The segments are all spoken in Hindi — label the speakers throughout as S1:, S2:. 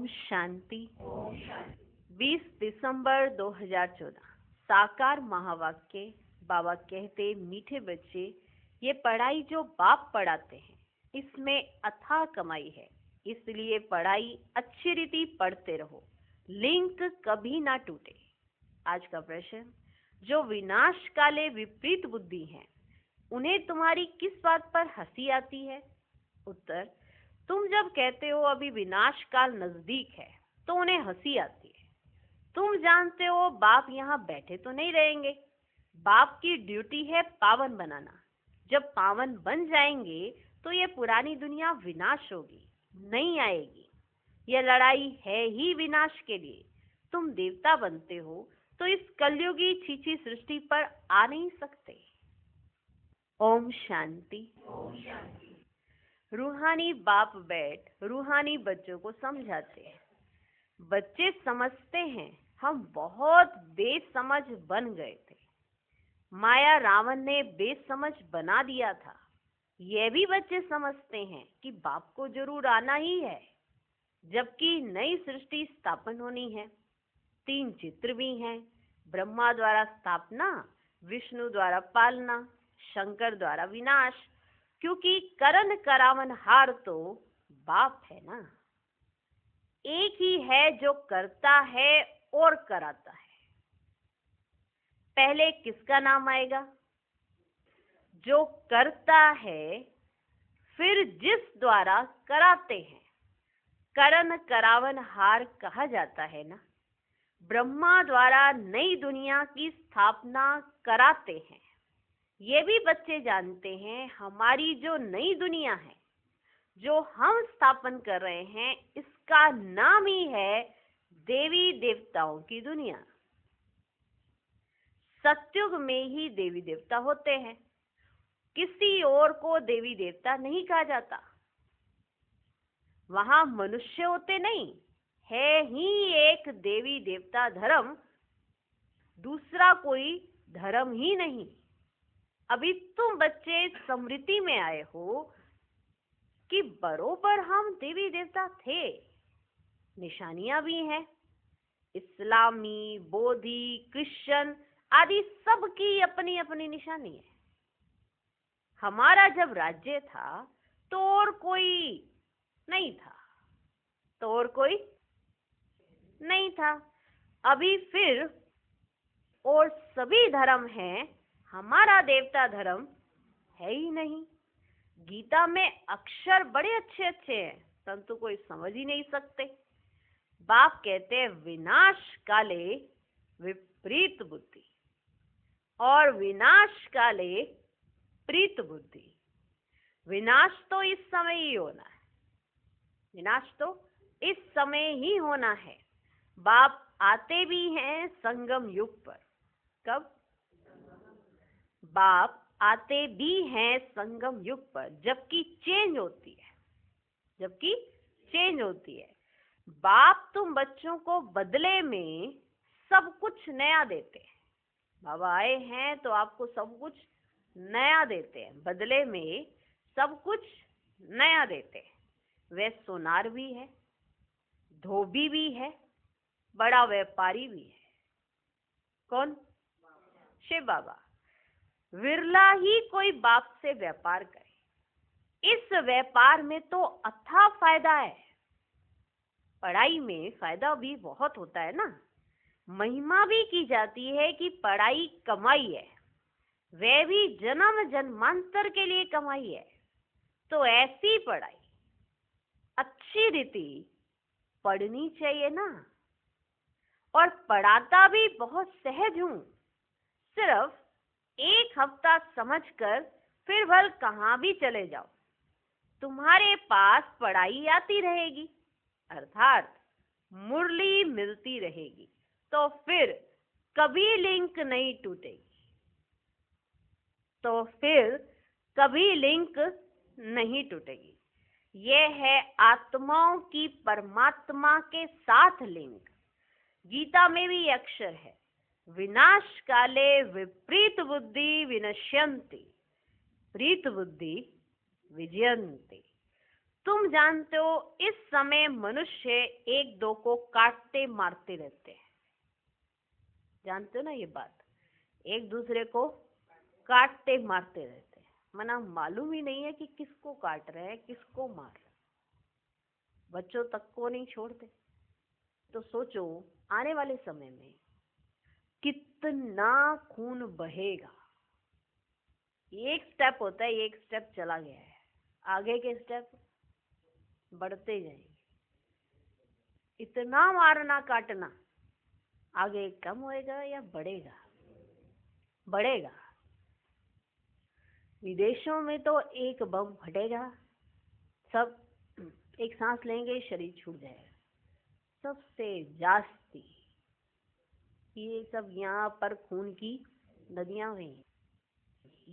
S1: ओम शांति। 20 दिसंबर 2014। साकार महावाक्य। बाबा कहते, मीठे बच्चे, ये पढ़ाई जो बाप पढ़ाते हैं इसमें अथाह कमाई है, इसलिए पढ़ाई अच्छी रीति पढ़ते रहो, लिंक कभी ना टूटे। आज का प्रश्न, जो विनाश काले विपरीत बुद्धि हैं उन्हें तुम्हारी किस बात पर हंसी आती है? उत्तर, तुम जब कहते हो अभी विनाश काल नजदीक है तो उन्हें हंसी आती है। तुम जानते हो बाप यहाँ बैठे तो नहीं रहेंगे। बाप की ड्यूटी है पावन बनाना। जब पावन बन जाएंगे तो ये पुरानी दुनिया विनाश होगी, नहीं आएगी। यह लड़ाई है ही विनाश के लिए। तुम देवता बनते हो तो इस कलयुगी छीछी सृष्टि पर आ नहीं सकते। ओम शांति। रूहानी बाप बैठ रूहानी बच्चों को समझाते हैं। बच्चे समझते हैं हम बहुत बेसमझ बन गए थे। माया रावण ने बेसमझ बना दिया था। यह भी बच्चे समझते हैं कि बाप को जरूर आना ही है, जबकि नई सृष्टि स्थापन होनी है। 3 चित्र भी हैं, ब्रह्मा द्वारा स्थापना, विष्णु द्वारा पालना, शंकर द्वारा विनाश, क्योंकि करण करावन हार तो बाप है ना। एक ही है जो करता है और कराता है। पहले किसका नाम आएगा? जो करता है, फिर जिस द्वारा कराते हैं। करण करावन हार कहा जाता है ना। ब्रह्मा द्वारा नई दुनिया की स्थापना कराते हैं। ये भी बच्चे जानते हैं हमारी जो नई दुनिया है, जो हम स्थापन कर रहे हैं, इसका नाम ही है देवी देवताओं की दुनिया। सतयुग में ही देवी देवता होते हैं, किसी और को देवी देवता नहीं कहा जाता। वहां मनुष्य होते नहीं, है ही एक देवी देवता धर्म, दूसरा कोई धर्म ही नहीं। अभी तुम बच्चे स्मृति में आए हो कि बरोबर हम देवी देवता थे। निशानियां भी हैं, इस्लामी, बौद्धि, क्रिश्चियन आदि सबकी अपनी अपनी निशानी है। हमारा जब राज्य था तो और कोई नहीं था, तो और कोई नहीं था। अभी फिर और सभी धर्म हैं, हमारा देवता धर्म है ही नहीं। गीता में अक्षर बड़े अच्छे अच्छे हैं, परंतु कोई समझ ही नहीं सकते। बाप कहते हैं विनाश काले विपरीत बुद्धि और विनाश काले प्रीत बुद्धि। विनाश तो इस समय ही होना है, विनाश तो इस समय ही होना है। बाप आते भी हैं संगम युग पर। कब? बाप आते भी हैं संगम युग पर, जबकि चेंज होती है, जबकि चेंज होती है। बाप तुम बच्चों को बदले में सब कुछ नया देते हैं। बाबा आए हैं तो आपको सब कुछ नया देते हैं, बदले में सब कुछ नया देते हैं। वह सोनार भी है, धोबी भी है, बड़ा व्यापारी भी है। कौन? शिव बाबा। विरला ही कोई बाप से व्यापार करे। इस व्यापार में तो अथाह फायदा है। पढ़ाई में फायदा भी बहुत होता है ना। महिमा भी की जाती है कि पढ़ाई कमाई है, वह भी जन्म जन्मांतर के लिए कमाई है। तो ऐसी पढ़ाई अच्छी रीति पढ़नी चाहिए ना। और पढ़ाता भी बहुत सहज हूं, सिर्फ 1 हफ्ता समझकर फिर भल कहां भी चले जाओ, तुम्हारे पास पढ़ाई आती रहेगी, अर्थात मुरली मिलती रहेगी। तो फिर कभी लिंक नहीं टूटेगी, तो फिर कभी लिंक नहीं टूटेगी। यह है आत्माओं की परमात्मा के साथ लिंक। गीता में भी अक्षर है, विनाश काले विपरीत बुद्धि विनश्यन्ति, प्रीत बुद्धि विजयन्ति। तुम जानते हो इस समय मनुष्य एक दो को काटते मारते रहते हैं। जानते हो ना ये बात, एक दूसरे को काटते मारते रहते हैं। मना मालूम ही नहीं है कि किसको काट रहे हैं, किसको मार रहे हैं। बच्चों तक को नहीं छोड़ते। तो सोचो आने वाले समय में कितना खून बहेगा। एक स्टेप होता है, एक स्टेप चला गया है, आगे के स्टेप बढ़ते जाएंगे। इतना मारना काटना आगे कम होएगा या बढ़ेगा? बढ़ेगा। विदेशों में तो एक बम फटेगा, सब एक सांस लेंगे, शरीर छूट जाएगा। सबसे जास्ती ये सब यहाँ पर खून की नदियां हुई।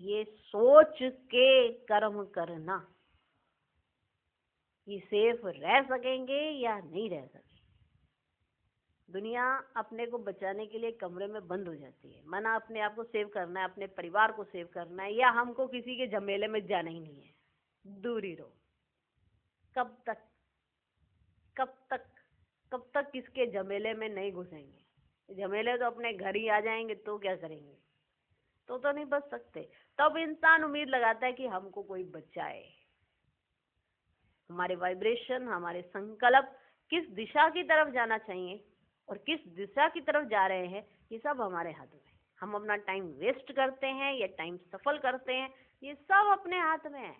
S1: ये सोच के कर्म करना कि सेफ रह सकेंगे या नहीं रह सकेंगे। दुनिया अपने को बचाने के लिए कमरे में बंद हो जाती है। मना अपने आप को सेव करना है, अपने परिवार को सेव करना है, या हमको किसी के झमेले में जाना ही नहीं है, दूर ही रहो। कब तक कब तक कब तक किसके झमेले में नहीं घुसेंगे? झमेले तो अपने घर ही आ जाएंगे तो क्या करेंगे? तो नहीं बच सकते। तब इंसान उम्मीद लगाता है कि हमको कोई बचाए। हमारे वाइब्रेशन, हमारे संकल्प किस दिशा की तरफ जाना चाहिए और किस दिशा की तरफ जा रहे हैं, ये सब हमारे हाथ में। हम अपना टाइम वेस्ट करते हैं या टाइम सफल करते हैं, ये सब अपने हाथ में है।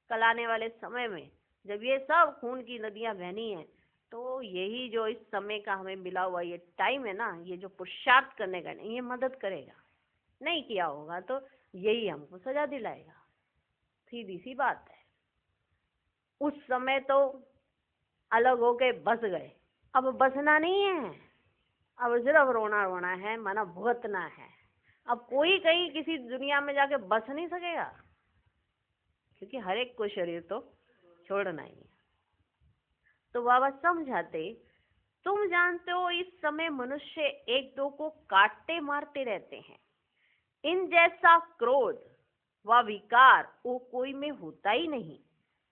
S1: कल आने वाले समय में जब ये सब खून की नदियां बहनी है, तो यही जो इस समय का हमें मिला हुआ ये टाइम है ना, ये जो पुरुषार्थ करने का नहीं, ये मदद करेगा। नहीं किया होगा तो यही हमको सजा दिलाएगा। सीधी सी बात है। उस समय तो अलग होके बस गए, अब बसना नहीं है, अब सिर्फ रोना रोना है, माना भुगतना है। अब कोई कहीं किसी दुनिया में जाके बस नहीं सकेगा, क्योंकि हर एक को शरीर तो छोड़ना ही है। तो बाबा समझाते, तुम जानते हो इस समय मनुष्य एक दो को काटते मारते रहते हैं। इन जैसा क्रोध व विकार वो कोई में होता ही नहीं।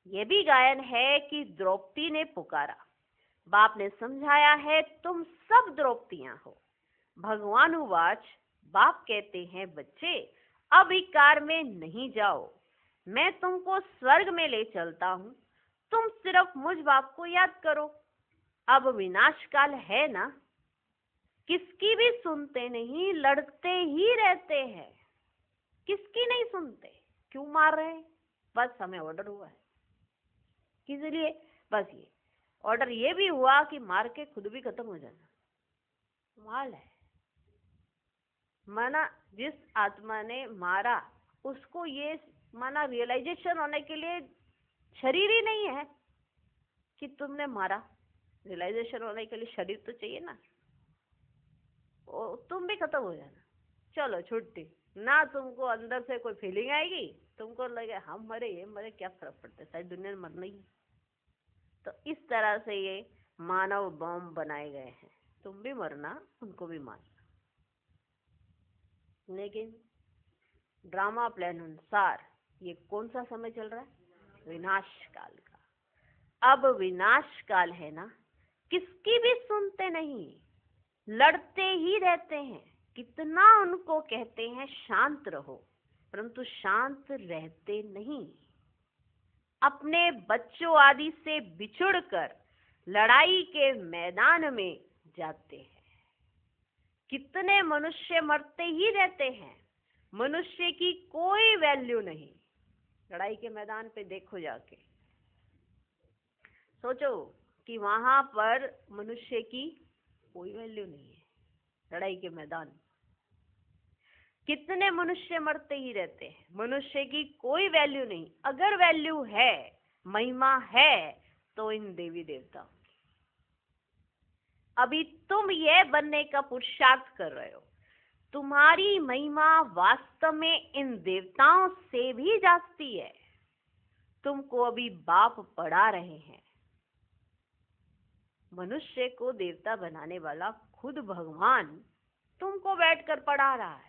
S1: ये भी गायन है कि द्रौपदी ने पुकारा, बाप ने समझाया है तुम सब द्रौपदियां हो। भगवान उवाच, बाप कहते हैं बच्चे अब विकार में नहीं जाओ, मैं तुमको स्वर्ग में ले चलता हूँ, तुम सिर्फ मुझ बाप को याद करो। अब विनाश काल है ना, किसकी भी सुनते नहीं, लड़ते ही रहते हैं। किसकी नहीं सुनते? क्यों मार रहे हैं? बस हमें ऑर्डर हुआ है, किस लिए? बस ये ऑर्डर ये भी हुआ कि मार के खुद भी खत्म हो जाना। माल है। माना जिस आत्मा ने मारा उसको ये माना रियलाइजेशन होने के लिए शरीर ही नहीं है कि तुमने मारा। रियलाइजेशन होने के लिए शरीर तो चाहिए ना। तुम भी खत्म हो जाना, चलो छुट्टी। ना तुमको अंदर से कोई फीलिंग आएगी, तुमको लगे हम मरे ये मरे, क्या फर्क पड़ता है, सारी दुनिया में मरना ही। तो इस तरह से ये मानव बम बनाए गए हैं, तुम भी मरना, उनको भी मारना। लेकिन ड्रामा प्लान अनुसार ये कौन सा समय चल रहा है? विनाश काल का। अब विनाश काल है ना, किसकी भी सुनते नहीं, लड़ते ही रहते हैं। कितना उनको कहते हैं शांत रहो, परंतु शांत रहते नहीं। अपने बच्चों आदि से बिछुड़कर लड़ाई के मैदान में जाते हैं। कितने मनुष्य मरते ही रहते हैं, मनुष्य की कोई वैल्यू नहीं। लड़ाई के मैदान पे देखो जाके, सोचो कि वहां पर मनुष्य की कोई वैल्यू नहीं है। लड़ाई के मैदान कितने मनुष्य मरते ही रहते हैं, मनुष्य की कोई वैल्यू नहीं। अगर वैल्यू है, महिमा है, तो इन देवी देवताओं की। अभी तुम ये बनने का पुरुषार्थ कर रहे हो, तुम्हारी महिमा वास्तव में इन देवताओं से भी जाती है। तुमको अभी बाप पढ़ा रहे हैं। मनुष्य को देवता बनाने वाला खुद भगवान तुमको बैठकर पढ़ा रहा है।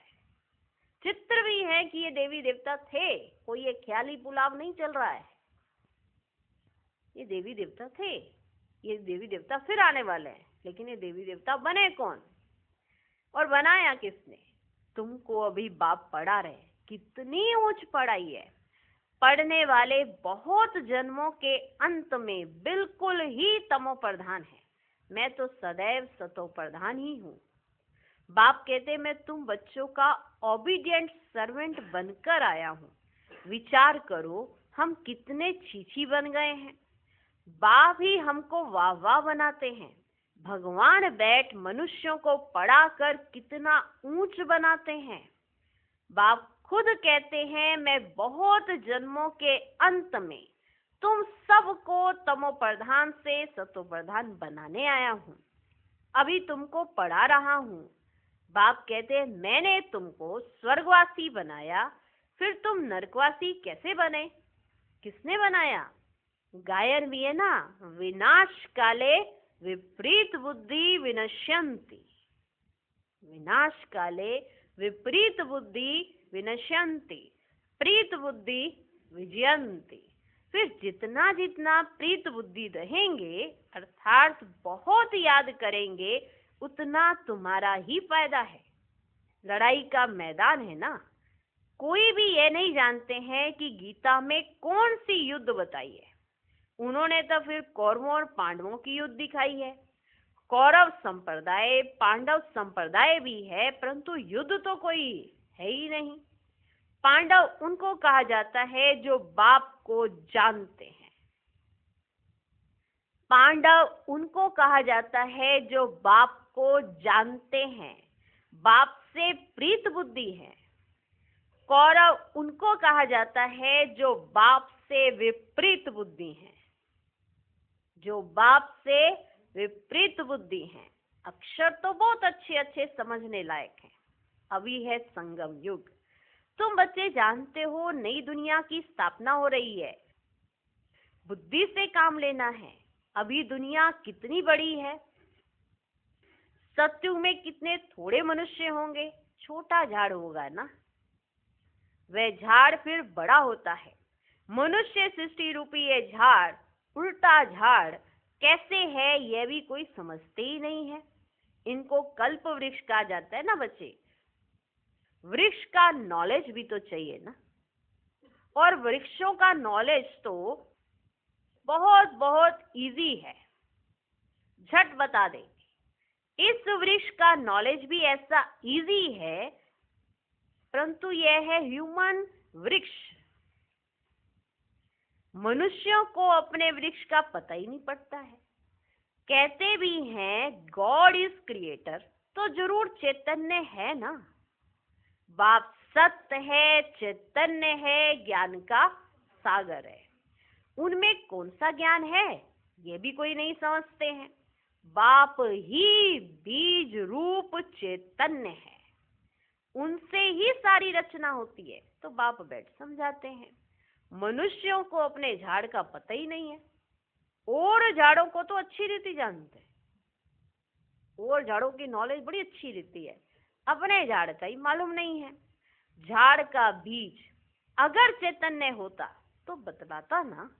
S1: चित्र भी है कि ये देवी देवता थे, कोई ये ख्याली पुलाव नहीं चल रहा है। ये देवी देवता थे, ये देवी देवता फिर आने वाले हैं, लेकिन ये देवी देवता बने कौन और बनाया किसने? तुमको अभी बाप पढ़ा रहे, कितनी ऊंच पढ़ाई है। पढ़ने वाले बहुत जन्मों के अंत में बिल्कुल ही तमो प्रधान है, मैं तो सदैव सतो प्रधान ही हूँ। बाप कहते मैं तुम बच्चों का ओबीडियंट सर्वेंट बनकर आया हूँ। विचार करो हम कितने छीछी बन गए हैं। बाप ही हमको वाह वाह बनाते हैं। भगवान बैठ मनुष्यों को पढ़ाकर कितना ऊंच बनाते हैं। बाप खुद कहते हैं मैं बहुत जन्मों के अंत में तुम सबको तमो प्रधान से सतो प्रधान बनाने आया हूँ। अभी तुमको पढ़ा रहा हूँ। बाप कहते हैं मैंने तुमको स्वर्गवासी बनाया, फिर तुम नरकवासी कैसे बने? किसने बनाया? गायन भी है ना, विनाश काले विपरीत बुद्धि विनश्यन्ति, विनाश काले विपरीत बुद्धि विनश्यन्ति, प्रीत बुद्धि विजयन्ति। फिर जितना जितना प्रीत बुद्धि रहेंगे अर्थात बहुत याद करेंगे, उतना तुम्हारा ही फायदा है। लड़ाई का मैदान है ना, कोई भी ये नहीं जानते हैं कि गीता में कौन सी युद्ध बताई है। उन्होंने तो फिर कौरवों और पांडवों की युद्ध दिखाई है। कौरव संप्रदाय पांडव संप्रदाय भी है, परंतु युद्ध तो कोई है ही नहीं। पांडव उनको कहा जाता है जो बाप को जानते हैं। पांडव उनको कहा जाता है जो बाप को जानते हैं, बाप से प्रीत बुद्धि है। कौरव उनको कहा जाता है जो बाप से विपरीत बुद्धि है, जो बाप से विपरीत बुद्धि है। अक्षर तो बहुत अच्छे अच्छे समझने लायक हैं। अभी है संगम युग। तुम बच्चे जानते हो नई दुनिया की स्थापना हो रही है। बुद्धि से काम लेना है। अभी दुनिया कितनी बड़ी है। सत्युग में कितने थोड़े मनुष्य होंगे, छोटा झाड़ होगा ना, वह झाड़ फिर बड़ा होता है। मनुष्य सृष्टि रूपी ये झाड़, उल्टा झाड़ कैसे है यह भी कोई समझते ही नहीं है। इनको कल्प वृक्ष कहा जाता है ना बच्चे। वृक्ष का नॉलेज भी तो चाहिए ना, और वृक्षों का नॉलेज तो बहुत बहुत इजी है, झट बता देंगे। इस वृक्ष का नॉलेज भी ऐसा इजी है, परंतु यह है ह्यूमन वृक्ष। मनुष्यों को अपने वृक्ष का पता ही नहीं पड़ता है। कहते भी हैं गॉड इज क्रिएटर, तो जरूर चैतन्य है ना। बाप सत्य है, चैतन्य है, ज्ञान का सागर है। उनमें कौन सा ज्ञान है ये भी कोई नहीं समझते हैं। बाप ही बीज रूप चैतन्य है, उनसे ही सारी रचना होती है, तो बाप बैठ समझाते हैं। मनुष्यों को अपने झाड़ का पता ही नहीं है, और झाड़ों को तो अच्छी रीति जानते हैं, और झाड़ों की नॉलेज बड़ी अच्छी रहती है, अपने झाड़ का ही मालूम नहीं है। झाड़ का बीज अगर चैतन्य होता तो बतलाता ना,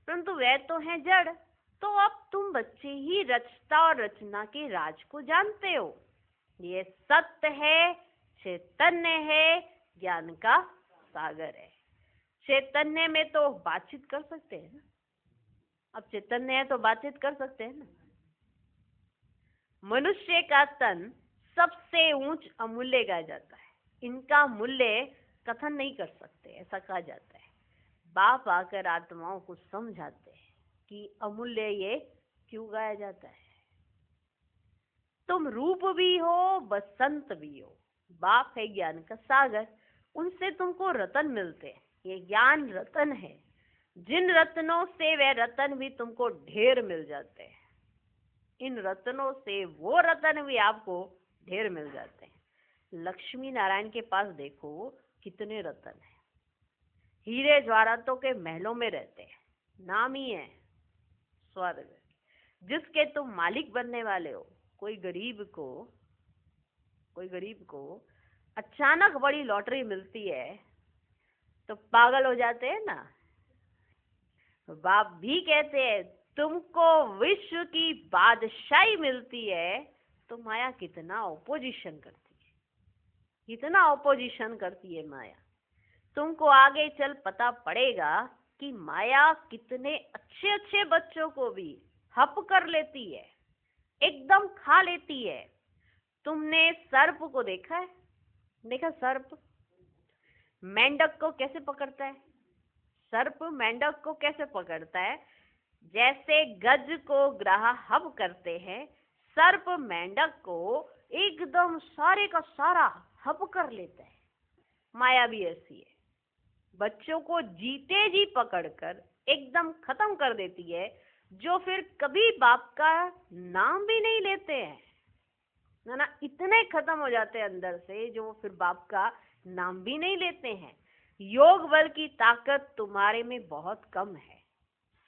S1: परंतु वह तो है जड़। तो अब तुम बच्चे ही रचता और रचना के राज को जानते हो। ये सत्य है, चैतन्य है, ज्ञान का सागर है। चैतन्य में तो बातचीत कर सकते हैं ना, अब चैतन्य है तो बातचीत कर सकते हैं ना। मनुष्य का तन सबसे ऊंच अमूल्य कहा जाता है। इनका मूल्य कथन नहीं कर सकते, ऐसा कहा जाता है। बाप आकर आत्माओं को समझाते हैं कि अमूल्य ये क्यों गाया जाता है। तुम रूप भी हो, बसंत भी हो। बाप है ज्ञान का सागर, उनसे तुमको रतन मिलते हैं। ये ज्ञान रतन है, जिन रत्नों से वह रतन भी तुमको ढेर मिल जाते हैं। इन रत्नों से वो रतन भी आपको ढेर मिल जाते हैं। लक्ष्मी नारायण के पास देखो कितने रतन हैं। हीरे जवाहरातों के महलों में रहते हैं, नाम ही है स्वर्ग, जिसके तुम मालिक बनने वाले हो। कोई गरीब को अचानक बड़ी लॉटरी मिलती है तो पागल हो जाते हैं ना। बाप भी कहते हैं तुमको विश्व की बादशाही मिलती है तो माया कितना ऑपोजिशन करती है, कितना ऑपोजिशन करती है माया। तुमको आगे चल पता पड़ेगा कि माया कितने अच्छे अच्छे बच्चों को भी हप कर लेती है, एकदम खा लेती है। तुमने सर्प को देखा है? देखा सर्प मेंढक को कैसे पकड़ता है? सर्प मेंढक को कैसे पकड़ता है? जैसे गज को ग्राह हब करते हैं, सर्प मेंढक को एकदम सारे का सारा हब कर लेता है। माया भी ऐसी है, बच्चों को जीते जी पकड़कर एकदम खत्म कर देती है, जो फिर कभी बाप का नाम भी नहीं लेते हैं, है ना। इतने खत्म हो जाते हैं अंदर से जो फिर बाप का नाम भी नहीं लेते हैं। योग बल की ताकत तुम्हारे में बहुत कम है,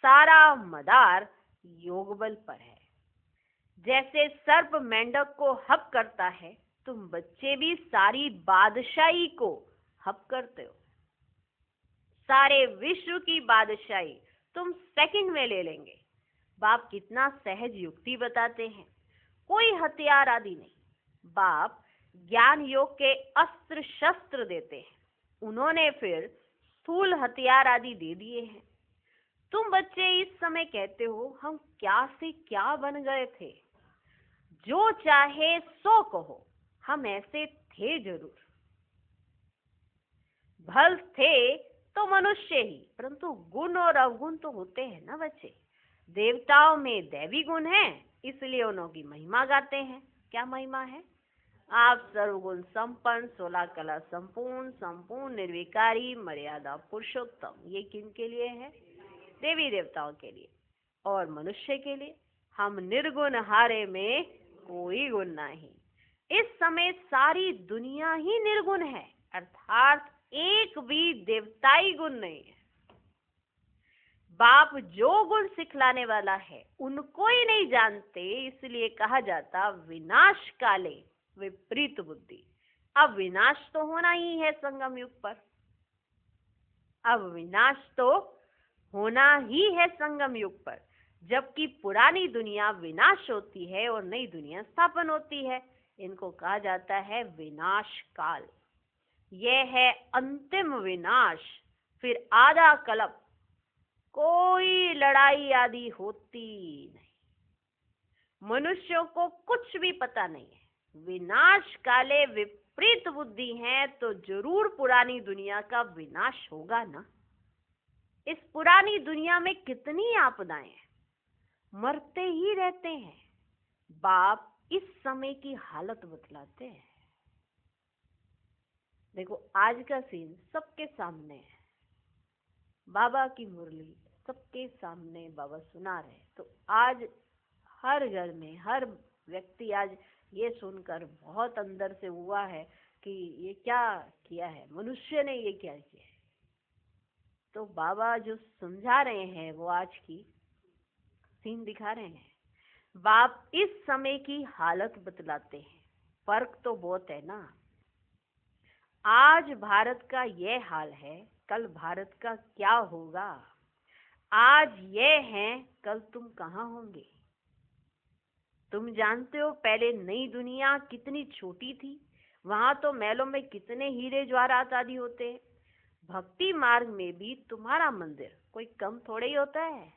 S1: सारा मदार योग बल पर है। जैसे सर्प मेंढक को हप करता है, तुम बच्चे भी सारी बादशाही को हप करते हो। सारे विश्व की बादशाही तुम सेकंड में ले लेंगे। बाप कितना सहज युक्ति बताते हैं, कोई हथियार आदि नहीं। बाप ज्ञान योग के अस्त्र शस्त्र देते हैं, उन्होंने फिर स्थूल हथियार आदि दे दिए हैं। तुम बच्चे इस समय कहते हो हम क्या से क्या बन गए थे। जो चाहे सो कहो, हम ऐसे थे जरूर। भल थे तो मनुष्य ही, परंतु गुण और अवगुण तो होते हैं ना बच्चे। देवताओं में दैवी गुण है, इसलिए उनकी महिमा गाते हैं। क्या महिमा है? आप सर्वगुण संपन्न, 16 कला संपूर्ण, संपूर्ण निर्विकारी, मर्यादा पुरुषोत्तम। ये किन के लिए है? देवी देवताओं के लिए। और मनुष्य के लिए हम निर्गुण हारे में कोई गुण नहीं। इस समय सारी दुनिया ही निर्गुण है, अर्थात एक भी देवताई गुण नहीं है। बाप जो गुण सिखलाने वाला है उनको ही नहीं जानते, इसलिए कहा जाता विनाश काले विपरीत बुद्धि। अब विनाश तो होना ही है संगम युग पर, अब विनाश तो होना ही है संगम युग पर। जबकि पुरानी दुनिया विनाश होती है और नई दुनिया स्थापन होती है। इनको कहा जाता है विनाश काल। यह है अंतिम विनाश, फिर आधा कल्प कोई लड़ाई आदि होती नहीं। मनुष्यों को कुछ भी पता नहीं है। विनाश काले विपरीत बुद्धि है तो जरूर पुरानी दुनिया का विनाश होगा ना। इस पुरानी दुनिया में कितनी आपदाएं हैं, मरते ही रहते हैं। बाप इस समय की हालत बतलाते हैं। देखो आज का सीन सबके सामने है, बाबा की मुरली सबके सामने बाबा सुना रहे। तो आज हर घर में हर व्यक्ति आज ये सुनकर बहुत अंदर से हुआ है कि ये क्या किया है, मनुष्य ने ये क्या किया है। तो बाबा जो समझा रहे हैं वो आज की सीन दिखा रहे हैं। बाप इस समय की हालत बतलाते हैं। फर्क तो बहुत है ना। आज भारत का ये हाल है, कल भारत का क्या होगा। आज ये है, कल तुम कहाँ होंगे। तुम जानते हो पहले नई दुनिया कितनी छोटी थी, वहां तो महलों में कितने हीरे जवाहरात आदि होते हैं। भक्ति मार्ग में भी तुम्हारा मंदिर कोई कम थोड़े ही होता है।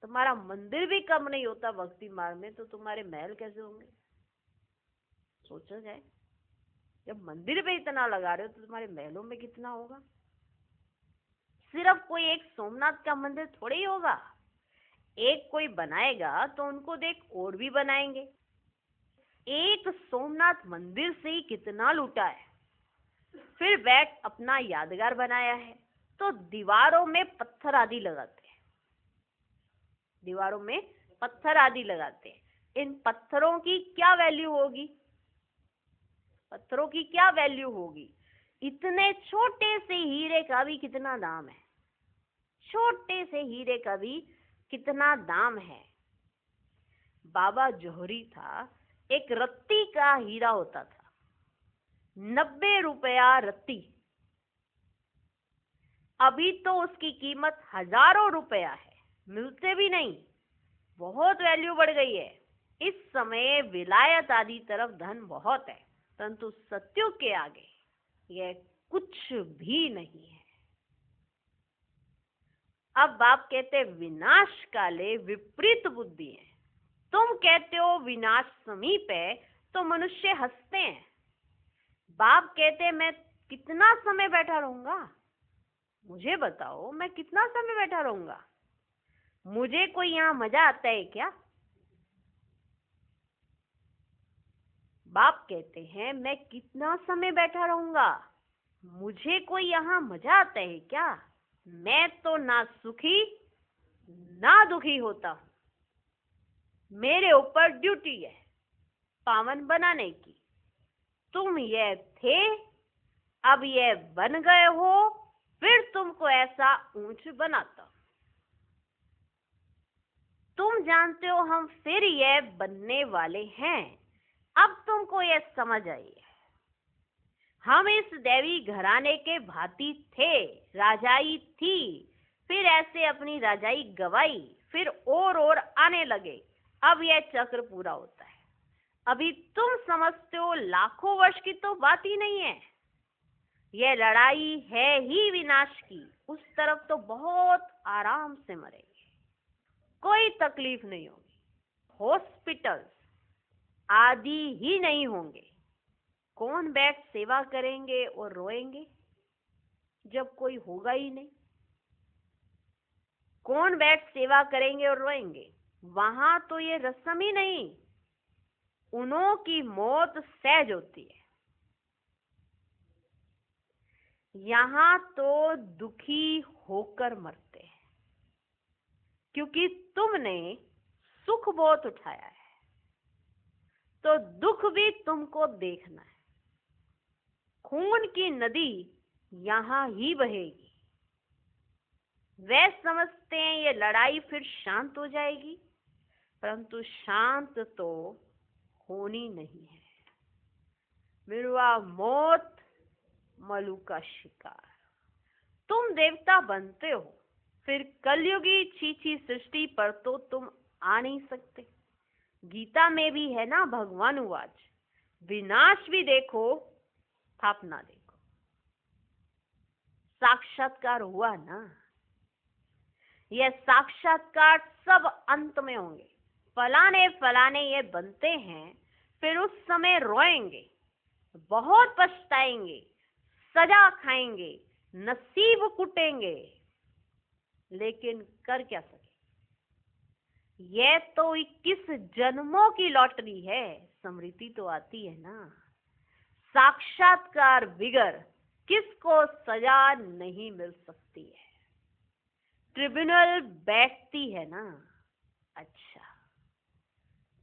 S1: तुम्हारा मंदिर भी कम नहीं होता भक्ति मार्ग में, तो तुम्हारे महल कैसे होंगे। सोचा जाए, जब मंदिर पे इतना लगा रहे हो तो तुम्हारे महलों में कितना होगा। सिर्फ कोई एक सोमनाथ का मंदिर थोड़े ही होगा। एक कोई बनाएगा तो उनको देख और भी बनाएंगे। एक सोमनाथ मंदिर से ही कितना लूटा है। फिर बैठ अपना यादगार बनाया है तो दीवारों में पत्थर आदि लगाते हैं, दीवारों में पत्थर आदि लगाते हैं। इन पत्थरों की क्या वैल्यू होगी, पत्थरों की क्या वैल्यू होगी। इतने छोटे से हीरे का भी कितना दाम है, छोटे से हीरे का भी कितना दाम है। बाबा जोहरी था, एक रत्ती का हीरा होता था, 90 रुपया रत्ती। अभी तो उसकी कीमत हजारों रुपया है, मिलते भी नहीं, बहुत वैल्यू बढ़ गई है। इस समय विलायत आदि तरफ धन बहुत है, परंतु सत्युग के आगे यह कुछ भी नहीं है। अब बाप कहते विनाश काले विपरीत बुद्धि है। तुम कहते हो विनाश समीप है, तो मनुष्य हंसते हैं। बाप कहते मैं कितना समय बैठा रहूंगा, मुझे बताओ मैं कितना समय बैठा रहूंगा, मुझे कोई यहाँ मजा आता है क्या? बाप कहते हैं मैं कितना समय बैठा रहूंगा, मुझे कोई यहाँ मजा आता है क्या? मैं तो ना सुखी ना दुखी होता हूं, मेरे ऊपर ड्यूटी है पावन बनाने की। तुम ये थे, अब ये बन गए हो, फिर तुमको ऐसा ऊंच बनाता हूं। तुम जानते हो हम फिर ये बनने वाले हैं। अब तुमको ये समझ आई है, हम इस देवी घराने के भांति थे, राजाई थी, फिर ऐसे अपनी राजाई गवाई, फिर और आने लगे। अब यह चक्र पूरा होता है। अभी तुम समझते हो लाखों वर्ष की तो बात ही नहीं है, यह लड़ाई है ही विनाश की। उस तरफ तो बहुत आराम से मरेंगे, कोई तकलीफ नहीं होगी, हॉस्पिटल्स आदि ही नहीं होंगे। कौन बैठ सेवा करेंगे और रोएंगे जब कोई होगा ही नहीं? कौन बैठ सेवा करेंगे और रोएंगे? वहां तो ये रस्म ही नहीं, उन्हों की मौत सहज होती है। यहां तो दुखी होकर मरते हैं, क्योंकि तुमने सुख बहुत उठाया है, तो दुख भी तुमको देखना है। खून की नदी यहां ही बहेगी। वे समझते हैं ये लड़ाई फिर शांत हो जाएगी, परंतु शांत तो होनी नहीं है। मिलवा मौत, मलू का शिकार। तुम देवता बनते हो, फिर कलयुगी छीछी सृष्टि पर तो तुम आ नहीं सकते। गीता में भी है ना, भगवान उवाच, विनाश भी देखो स्थापना देखो। साक्षात्कार हुआ ना, यह साक्षात्कार सब अंत में होंगे। फलाने फलाने ये बनते हैं, फिर उस समय रोएंगे, बहुत पछताएंगे, सजा खाएंगे, नसीब कुटेंगे, लेकिन कर क्या सके? यह तो 21 जन्मों की लॉटरी है, स्मृति तो आती है ना। साक्षात्कार बिगर किसको सजा नहीं मिल सकती है, ट्रिब्यूनल बैठती है ना। अच्छा,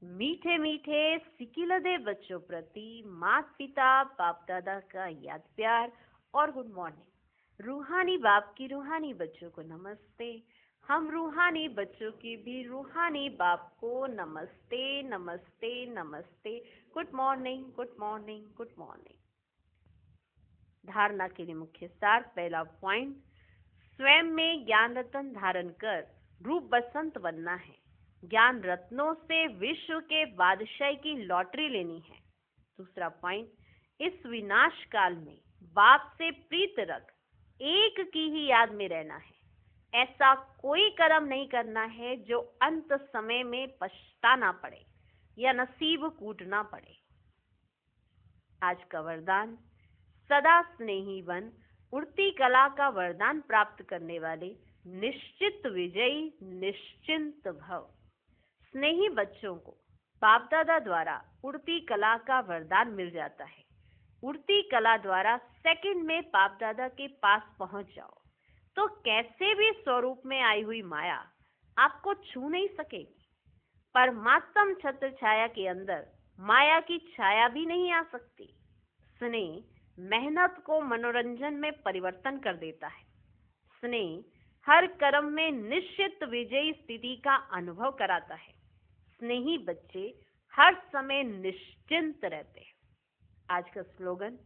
S1: मीठे मीठे सिकिलदे बच्चों प्रति माता पिता बाप दादा का याद प्यार और गुड मॉर्निंग। रूहानी बाप की रूहानी बच्चों को नमस्ते। हम रूहानी बच्चों की भी रूहानी बाप को नमस्ते नमस्ते नमस्ते। Good morning good morning good morning. धारणा के लिए मुख्य सार। पहला पॉइंट, स्वयं में ज्ञान रत्न धारण कर रूप बसंत बनना है। ज्ञान रत्नों से विश्व के बादशाह की लॉटरी लेनी है। दूसरा पॉइंट, इस विनाश काल में बाप से प्रीत रख एक की ही याद में रहना है। ऐसा कोई कर्म नहीं करना है जो अंत समय में पछताना पड़े या नसीब कूटना पड़े। आज का वरदान, सदा स्नेही बन, उड़ती कला का वरदान प्राप्त करने वाले निश्चित विजयी निश्चिंत भव। स्नेही बच्चों को बाप दादा द्वारा उड़ती कला का वरदान मिल जाता है। उड़ती कला द्वारा सेकंड में बाप दादा के पास पहुंच जाओ तो कैसे भी स्वरूप में आई हुई माया आपको छू नहीं सकेगी। परमात्म छत्र छाया के अंदर माया की छाया भी नहीं आ सकती। स्नेह मेहनत को मनोरंजन में परिवर्तन कर देता है। स्नेह हर कर्म में निश्चित विजयी स्थिति का अनुभव कराता है। स्नेही बच्चे हर समय निश्चिंत रहते हैं। आज का स्लोगन,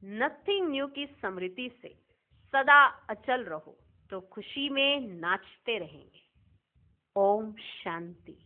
S1: नथिंग न्यू की स्मृति से सदा अचल रहो तो खुशी में नाचते रहेंगे। ओम शांति।